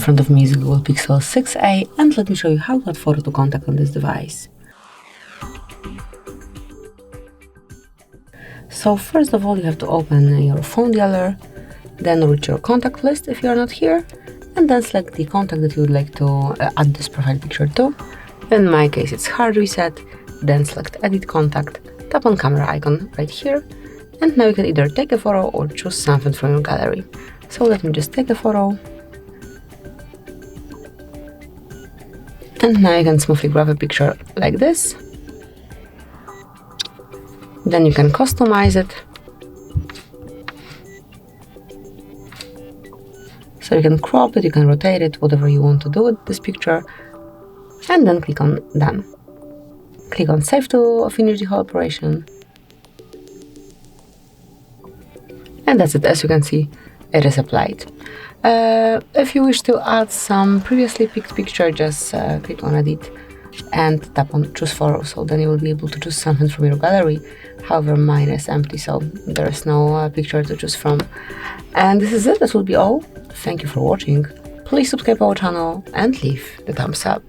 front of me is Google Pixel 6a, and let me show you how to add photo to contact on this device. So first of all, you have to open your phone dialer, then reach your contact list if you are not here, and then select the contact that you would like to add this profile picture to. In my case, it's HardReset. Then select Edit Contact, tap on camera icon right here, and now you can either take a photo or choose something from your gallery. So let me just take a photo. And now you can smoothly grab a picture like this. Then you can customize it. So you can crop it, you can rotate it, whatever you want to do with this picture. And then click on Done. Click on Save to finish the whole operation. And that's it. As you can see, it is applied. If you wish to add some previously picked picture, just click on Edit and tap on Choose Photo. So then you will be able to choose something from your gallery. However, mine is empty, so there is no picture to choose from. And this is it. That will be all. Thank you for watching. Please subscribe our channel and leave the thumbs up.